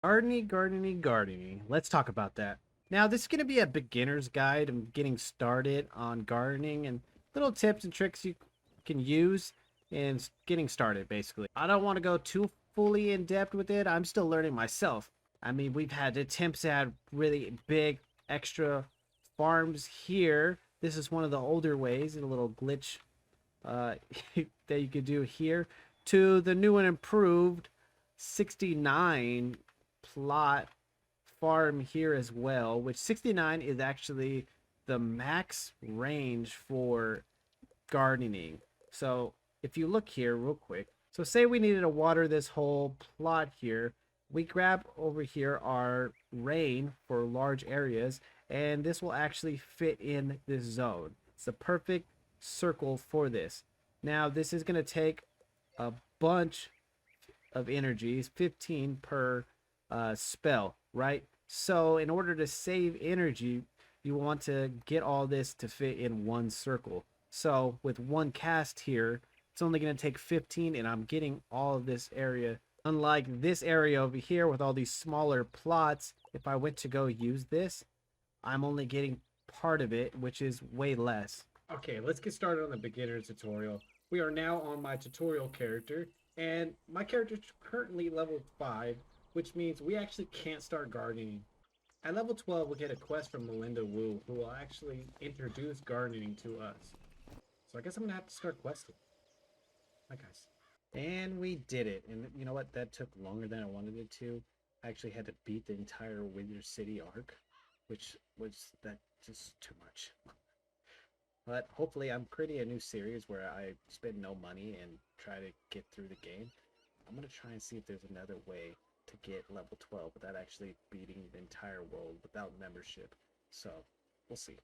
Gardening. Let's talk about that. Now, this is going to be a beginner's guide of getting started on gardening and little tips and tricks you can use in getting started, basically. I don't want to go too fully in depth with it. I'm still learning myself. I mean, we've had attempts at really big extra farms here. This is one of the older ways, a little glitch uh, that you could do here, to the new and improved 69 plot farm here as well, which 69 is actually the max range for gardening. So if you look here real quick, so say we needed to water this whole plot here, we grab over here our rain for large areas, and this will actually fit in this zone. It's the perfect circle for this. Now this is going to take a bunch of energies, 15 per spell, right? So in order to save energy, you want to get all this to fit in one circle. So with one cast here, it's only going to take 15, and I'm getting all of this area. Unlike this area over here with all these smaller plots, if I went to go use this, I'm only getting part of it, which is way less. Okay, let's get started on the beginner tutorial. We are now on my tutorial character, and my character is currently level 5, which means we actually can't start gardening. At level 12, we'll get a quest from Melinda Wu, who will actually introduce gardening to us. So I guess I'm going to have to start questing. Hi, guys. And we did it. And you know what? That took longer than I wanted it to. I actually had to beat the entire Wizard City arc, which was that just too much. But hopefully, I'm creating a new series where I spend no money and try to get through the game. I'm going to try and see if there's another way to get level 12 without actually beating the entire world without membership. So, we'll see.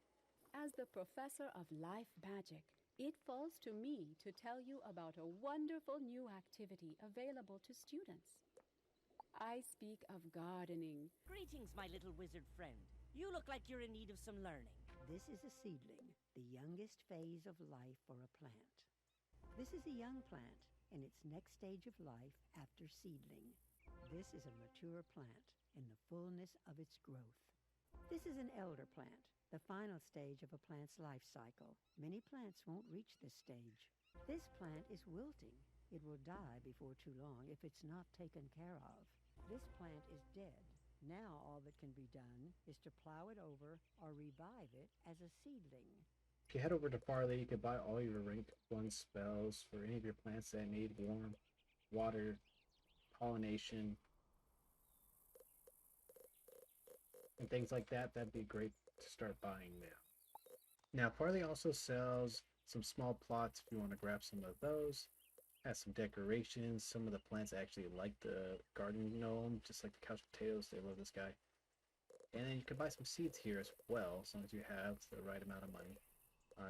As the professor of life magic, it falls to me to tell you about a wonderful new activity available to students. I speak of gardening. Greetings, my little wizard friend. You look like you're in need of some learning. This is a seedling, the youngest phase of life for a plant. This is a young plant in its next stage of life after seedling. This is a mature plant in the fullness of its growth. This is an elder plant, the final stage of a plant's life cycle. Many plants won't reach this stage. This plant is wilting. It will die before too long if it's not taken care of. This plant is dead. Now all that can be done is to plow it over or revive it as a seedling. If you head over to Farley, you can buy all your rank 1 spells for any of your plants that need warmth, water, pollination, and things like that. That'd be great to start buying now. Now, Farley also sells some small plots if you want to grab some of those. Has some decorations. Some of the plants actually like the garden gnome, just like the couch potatoes. They love this guy. And then you can buy some seeds here as well, as long as you have the right amount of money.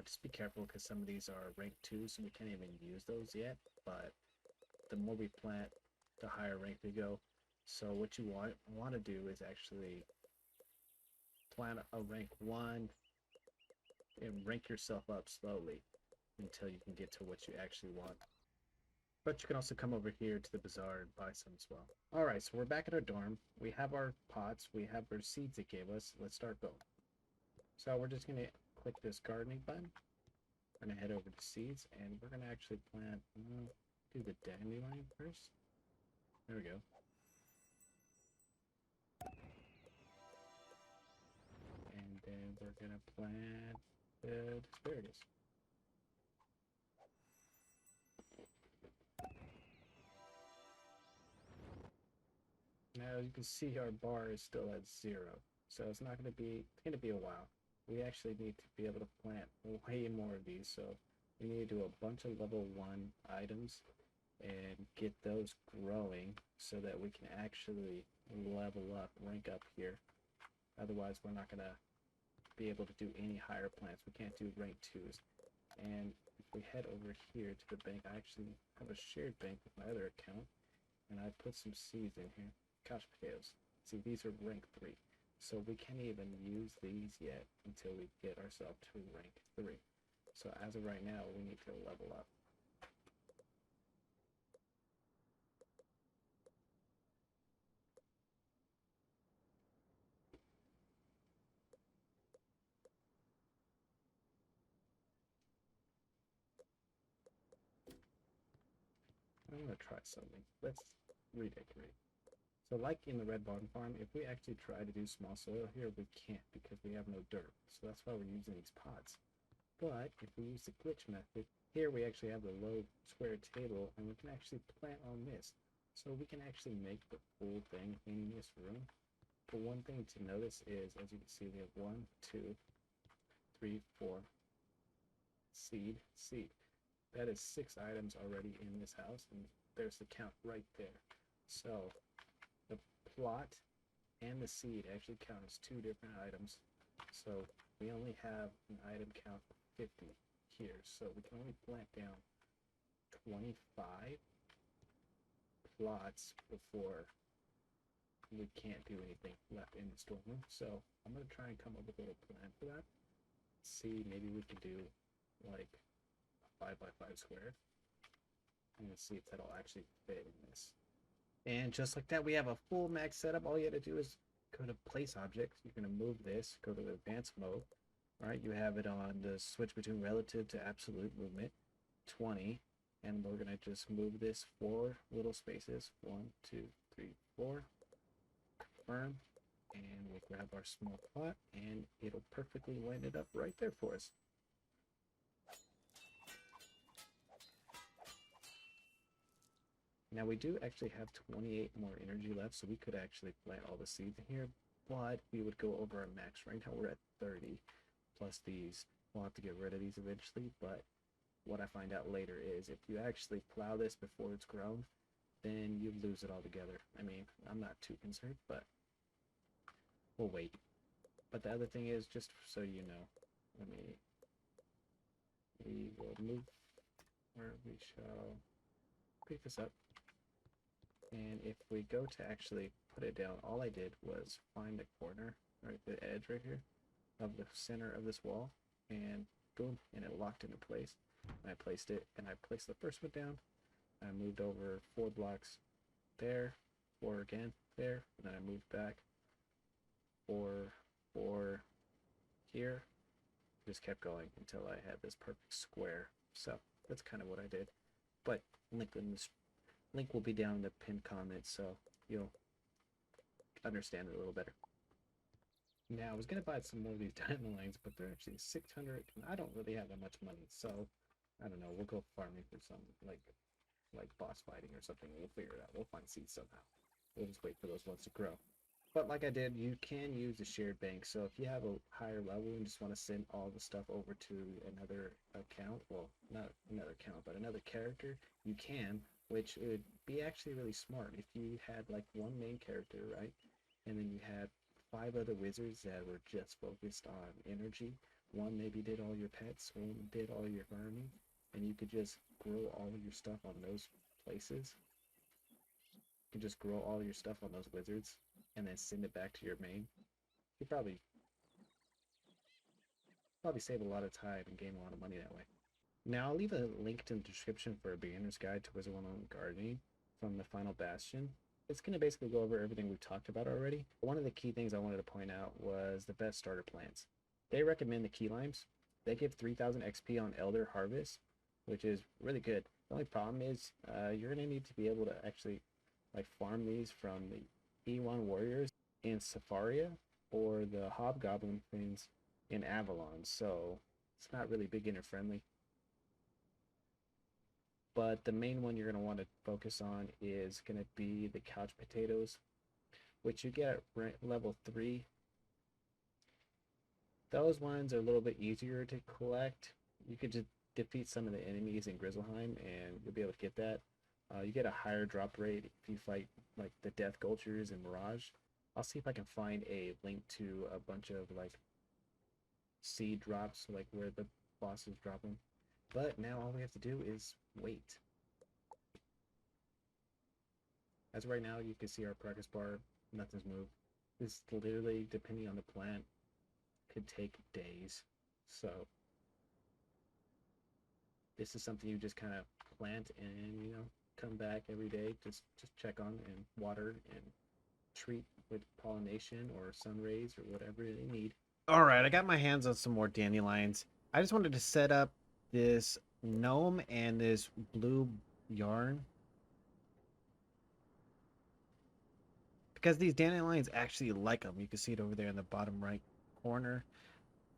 Just be careful because some of these are rank 2, so we can't even use those yet. But the more we plant, the higher rank we go. So what you want to do is actually plant a rank 1 and rank yourself up slowly until you can get to what you actually want. But you can also come over here to the bazaar and buy some as well. Alright, so we're back at our dorm. We have our pots. We have our seeds it gave us. Let's start going. So we're just going to click this gardening button. I'm going to head over to seeds, and we're going to actually plant, do the dandelion first. There we go. And then we're going to plant the asparagus. Now you can see our bar is still at 0, so it's going to be a while. We actually need to be able to plant way more of these, so we need to do a bunch of level 1 items and get those growing so that we can actually level up, rank up here. Otherwise, we're not going to be able to do any higher plants. We can't do rank 2s. And if we head over here to the bank, I actually have a shared bank with my other account, and I put some seeds in here. Couch potatoes. See, these are rank 3. So we can't even use these yet until we get ourselves to rank 3. So as of right now, we need to level up. I want to try something. Let's redecorate. So like in the red barn farm, if we actually try to do small soil here, we can't because we have no dirt. So that's why we're using these pots. But if we use the glitch method, here we actually have the low square table and we can actually plant on this. So we can actually make the full thing in this room. But one thing to notice is, as you can see, we have 1, 2, 3, 4, seed. That is 6 items already in this house, and there's the count right there. So the plot and the seed actually count as 2 different items. So we only have an item count of 50 here. So we can only plant down 25 plots before we can't do anything left in the storeroom. So I'm going to try and come up with a little plan for that. See, maybe we can do like a 5x5 square. And let's see if that'll actually fit in this. And just like that, we have a full max setup. All you have to do is go to place objects. You're going to move this, go to the advanced mode. All right, you have it on the switch between relative to absolute movement, 20. And we're going to just move this 4 little spaces, 1, 2, 3, 4. Confirm. And we'll grab our small plot, and it'll perfectly line it up right there for us. Now we do actually have 28 more energy left, so we could actually plant all the seeds in here, but we would go over our max. Right now we're at 30, plus these. We'll have to get rid of these eventually, but what I find out later is if you actually plow this before it's grown, then you lose it altogether. I mean, I'm not too concerned, but we'll wait. But the other thing is, just so you know, we will move where we shall pick this up. And if we go to actually put it down, all I did was find the corner, right, the edge right here of the center of this wall, and boom, and it locked into place. And I placed it, and I placed the first one down. I moved over 4 blocks there, 4 again there, and then I moved back 4 here. Just kept going until I had this perfect square. So that's kind of what I did. But link will be down in the pinned comment, so you'll understand it a little better. Now, I was going to buy some more of these dandelions, but they're actually 600, and I don't really have that much money, so I don't know. We'll go farming for some, like boss fighting or something. We'll figure it out. We'll find seeds somehow. We'll just wait for those ones to grow. But like I did, you can use the shared bank. So if you have a higher level and just want to send all the stuff over to another account, well, not another account, but another character, you can, which would be actually really smart if you had like one main character, right? And then you had 5 other wizards that were just focused on energy. One maybe did all your pets, one did all your farming, and you could just grow all of your stuff on those places. You can just grow all your stuff on those wizards and then send it back to your main. You probably save a lot of time and gain a lot of money that way. Now I'll leave a link in the description for a beginner's guide to Wizard101 gardening from the Final Bastion. It's going to basically go over everything we've talked about already. One of the key things I wanted to point out was the best starter plants. They recommend the key limes. They give 3000 XP on Elder Harvest, which is really good. The only problem is you're going to need to be able to actually like farm these from the E1 warriors in Safaria or the Hobgoblin things in Avalon, so it's not really beginner friendly. But the main one you're going to want to focus on is going to be the couch potatoes, which you get at level 3. Those ones are a little bit easier to collect. You could just defeat some of the enemies in Grizzleheim and you'll be able to get that. You get a higher drop rate if you fight like the Death Gulchers and Mirage. I'll see if I can find a link to a bunch of like seed drops, like where the bosses drop them. But now all we have to do is wait. As of right now, you can see our progress bar, nothing's moved. This literally, depending on the plant, could take days. So this is something you just kind of plant and, you know, come back every day, just check on and water and treat with pollination or sun rays or whatever they need. All right, I got my hands on some more dandelions. I just wanted to set up this gnome and this blue yarn because these dandelions actually like them. You can see it over there in the bottom right corner.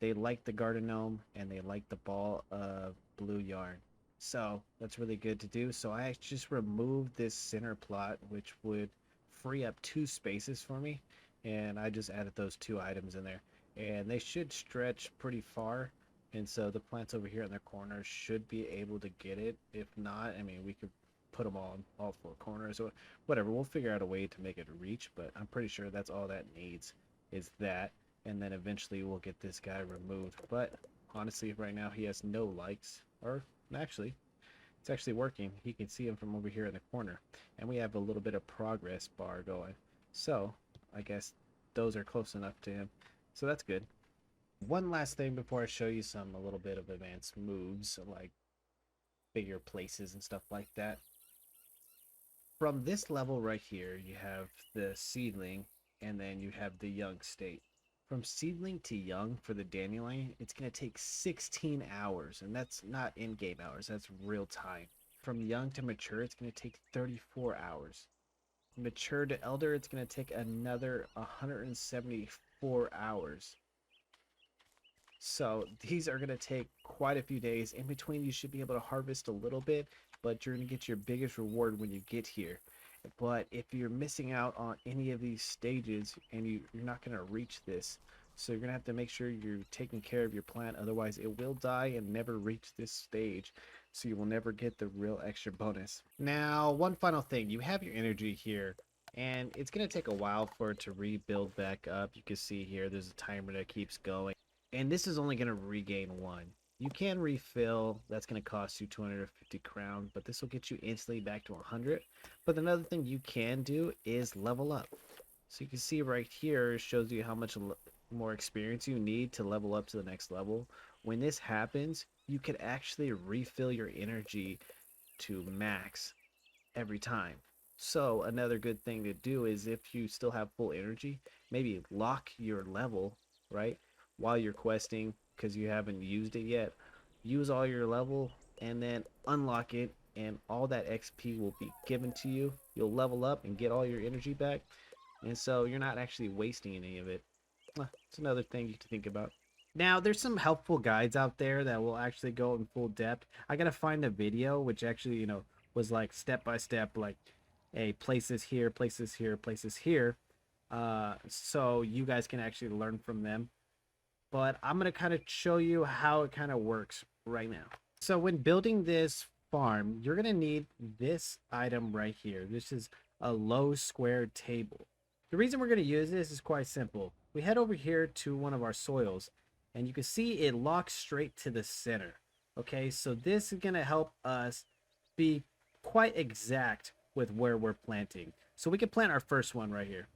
They like the garden gnome and they like the ball of blue yarn. So that's really good to do. So I just removed this center plot, which would free up 2 spaces for me. And I just added those 2 items in there. And they should stretch pretty far. And so the plants over here in the corner should be able to get it. If not, I mean, we could put them all in all 4 corners or whatever. We'll figure out a way to make it reach, but I'm pretty sure that's all that needs is that. And then eventually we'll get this guy removed. But honestly, right now he has no likes. Or actually, it's actually working. You can see him from over here in the corner. And we have a little bit of progress bar going. So I guess those are close enough to him. So that's good. One last thing before I show you a little bit of advanced moves, like bigger places and stuff like that. From this level right here, you have the seedling, and then you have the young state. From seedling to young for the dandelion, it's going to take 16 hours, and that's not in-game hours, that's real time. From young to mature, it's going to take 34 hours. Mature to elder, it's going to take another 174 hours. So these are going to take quite a few days. In between, you should be able to harvest a little bit, but you're going to get your biggest reward when you get here. But if you're missing out on any of these stages and you're not going to reach this, so you're going to have to make sure you're taking care of your plant, otherwise it will die and never reach this stage, so you will never get the real extra bonus. Now, one final thing, you have your energy here, and it's going to take a while for it to rebuild back up. You can see here there's a timer that keeps going, and this is only going to regain 1. You can refill, that's going to cost you 250 crown, but this will get you instantly back to 100. But another thing you can do is level up. So you can see right here, it shows you how much more experience you need to level up to the next level. When this happens, you can actually refill your energy to max every time. So another good thing to do is if you still have full energy, maybe lock your level, right, while you're questing, because you haven't used it yet. Use all your level and then unlock it, and all that XP will be given to you. You'll level up and get all your energy back, and so you're not actually wasting any of it. It's another thing you can think about. Now, there's some helpful guides out there that will actually go in full depth. I gotta find a video which actually, was like step by step, like, hey, places here, places here, places here, so you guys can actually learn from them. But I'm going to kind of show you how it kind of works right now. So when building this farm, you're going to need this item right here. This is a low square table. The reason we're going to use this is quite simple. We head over here to one of our soils, and you can see it locks straight to the center. Okay, so this is going to help us be quite exact with where we're planting. So we can plant our first one right here.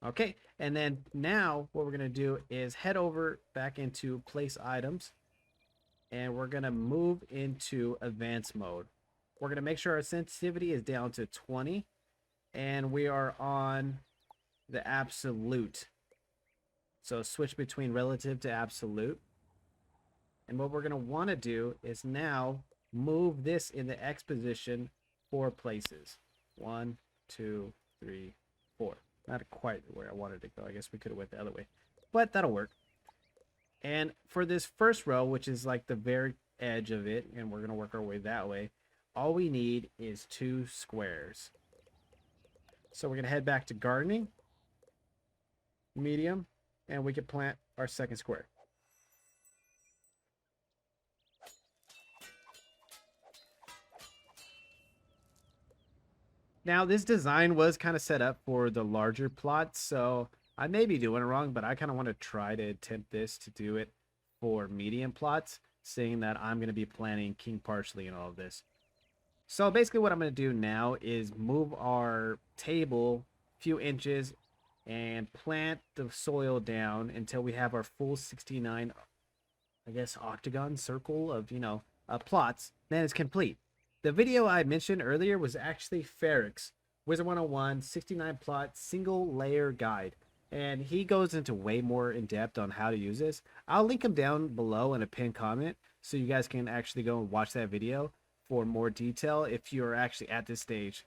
Okay, and then now what we're going to do is head over back into place items, and we're going to move into advanced mode. We're going to make sure our sensitivity is down to 20, and we are on the absolute. So switch between relative to absolute. And what we're going to want to do is now move this in the X position 4 places. 1, 2, 3, 4. Not quite where I wanted to go. I guess we could have went the other way, but that'll work. And for this first row, which is like the very edge of it, and we're going to work our way that way, all we need is 2 squares. So we're going to head back to gardening, medium, and we can plant our second square. Now, this design was kind of set up for the larger plots, so I may be doing it wrong, but I kind of want to try to attempt this to do it for medium plots, seeing that I'm going to be planting King Parsley and all of this. So basically what I'm going to do now is move our table a few inches and plant the soil down until we have our full 69, I guess, octagon circle of, plots. Then it's complete. The video I mentioned earlier was actually Ferric's Wizard101 69 plot single layer guide, and he goes into way more in depth on how to use this. I'll link him down below in a pinned comment so you guys can actually go and watch that video for more detail if you're actually at this stage.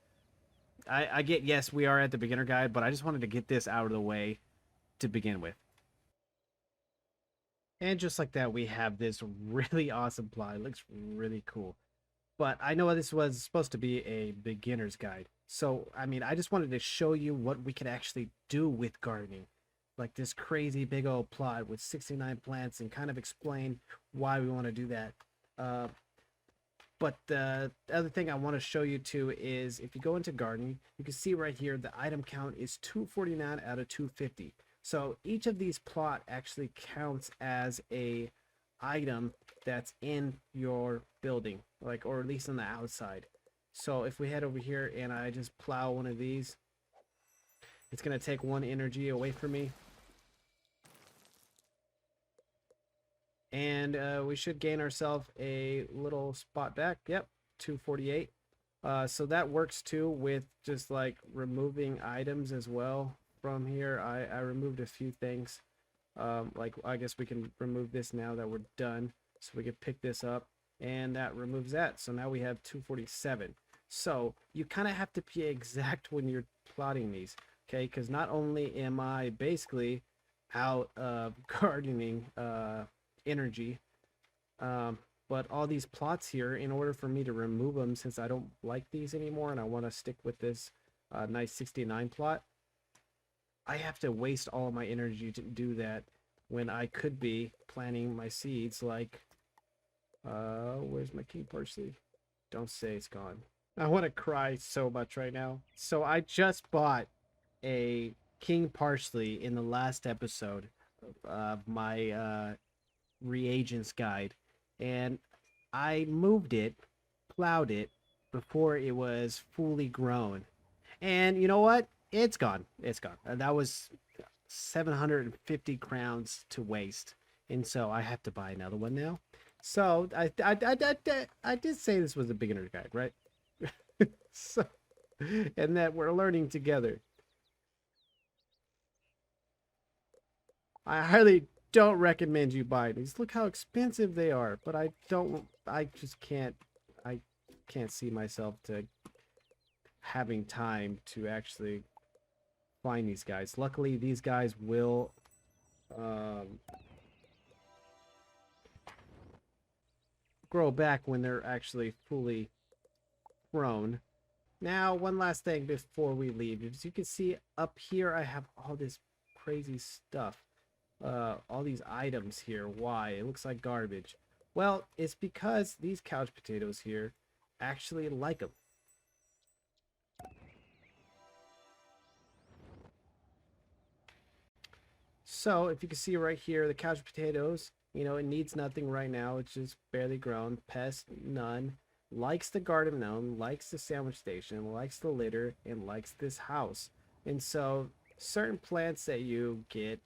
I get, yes, we are at the beginner guide, but I just wanted to get this out of the way to begin with. And just like that, we have this really awesome plot. It looks really cool. But I know this was supposed to be a beginner's guide. So, I mean, I just wanted to show you what we could actually do with gardening. Like this crazy big old plot with 69 plants, and kind of explain why we want to do that. But the other thing I want to show you too is if you go into gardening, you can see right here the item count is 249 out of 250. So each of these plot actually counts as a item that's in your building, like, or at least on the outside. So if we head over here and I just plow one of these, it's going to take 1 energy away from me. And we should gain ourselves a little spot back. Yep, 248. So that works too with just like removing items as well. From here, I removed a few things. Like, I guess we can remove this now that we're done. So we can pick this up, and that removes that. So now we have 247. So you kind of have to be exact when you're plotting these, okay? Because not only am I basically out of gardening energy, but all these plots here, in order for me to remove them, since I don't like these anymore and I want to stick with this nice 69 plot, I have to waste all of my energy to do that when I could be planting my seeds. Like, where's my king parsley? Don't say it's gone. I want to cry so much right now. So I just bought a king parsley in the last episode of my reagents guide, and I moved it, plowed it before it was fully grown. And you know what? It's gone. It's gone. That was 750 crowns to waste. And so I have to buy another one now. So I did say this was a beginner guide, right? So, and that we're learning together. I highly don't recommend you buy these. Look how expensive they are. But I just can't see myself to having time to actually find these guys. Luckily, these guys will grow back when they're actually fully grown. Now, one last thing before we leave. As you can see up here, I have all this crazy stuff. All these items here. Why? It looks like garbage. Well, it's because these couch potatoes here actually like them. So if you can see right here, the couch potatoes, you know, it needs nothing right now. It's just barely grown. Pest, none. Likes the garden gnome, likes the sandwich station, likes the litter, and likes this house. And so certain plants that you get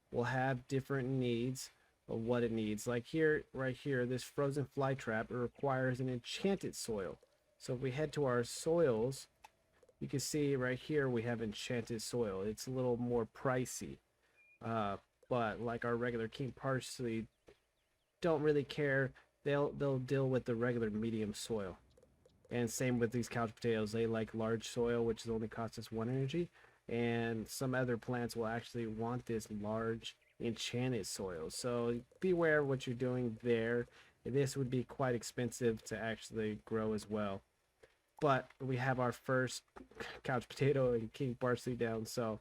will have different needs of what it needs. Like here, right here, this frozen fly trap, it requires an enchanted soil. So if we head to our soils, you can see right here we have enchanted soil. It's a little more pricey. But like our regular king parsley, don't really care. They'll deal with the regular medium soil. And same with these couch potatoes. They like large soil, which is only costs us 1 energy. And some other plants will actually want this large enchanted soil. So beware of what you're doing there. This would be quite expensive to actually grow as well. But we have our first couch potato and king parsley down, so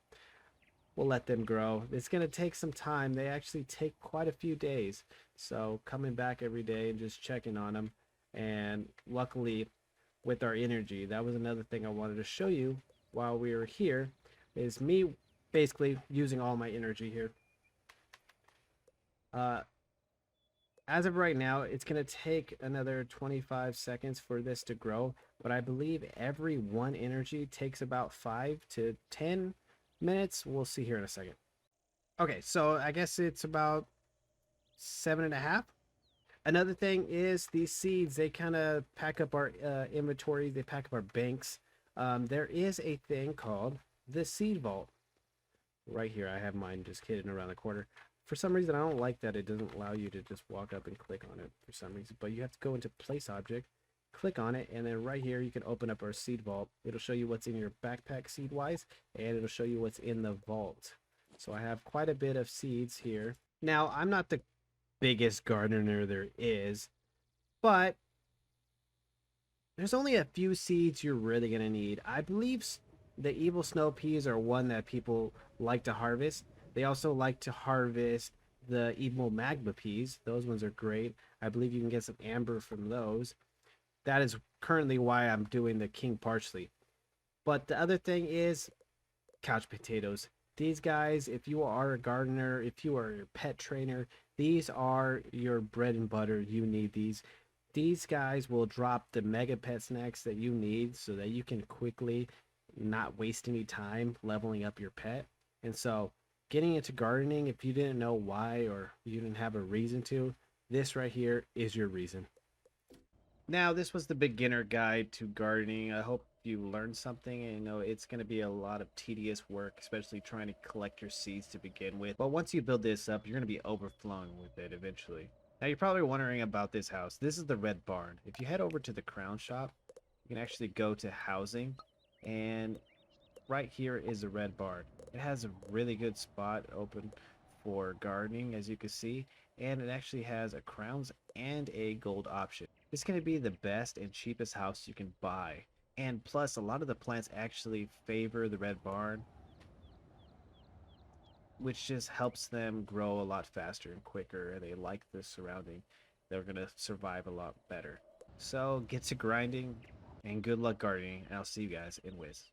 we'll let them grow. It's going to take some time. They actually take quite a few days. So coming back every day and just checking on them. And luckily, with our energy, that was another thing I wanted to show you while we were here, is me basically using all my energy here. As of right now, it's going to take another 25 seconds for this to grow. But I believe every 1 energy takes about 5 to 10 minutes. We'll see here in a second. Okay, so I guess it's about 7.5. Another thing is these seeds, they kind of pack up our inventory. They pack up our banks. There is a thing called the seed vault. Right here, I have mine just hidden around the corner. For some reason, I don't like that it doesn't allow you to just walk up and click on it for some reason, but you have to go into place object, click on it, and then right here you can open up our seed vault. It'll show you what's in your backpack seed wise, and it'll show you what's in the vault. So I have quite a bit of seeds here. Now, I'm not the biggest gardener there is, but there's only a few seeds you're really going to need. I believe the evil snow peas are one that people like to harvest. They also like to harvest the evil magma peas. Those ones are great. I believe you can get some amber from those. That is currently why I'm doing the king parsley. But the other thing is couch potatoes. These guys, if you are a gardener, if you are a pet trainer, these are your bread and butter. You need these. These guys will drop the mega pet snacks that you need so that you can quickly not waste any time leveling up your pet. And so getting into gardening, if you didn't know why or you didn't have a reason to, this right here is your reason. Now, this was the beginner guide to gardening. I hope you learned something. And, you know, it's going to be a lot of tedious work, especially trying to collect your seeds to begin with. But once you build this up, you're going to be overflowing with it eventually. Now, you're probably wondering about this house. This is the red barn. If you head over to the crown shop, you can actually go to housing, and right here is a red barn. It has a really good spot open for gardening, as you can see, and it actually has a crowns and a gold option. It's going to be the best and cheapest house you can buy. And plus, a lot of the plants actually favor the red barn, which just helps them grow a lot faster and quicker, and they like the surrounding. They're going to survive a lot better. So get to grinding, and good luck gardening, and I'll see you guys in Wiz.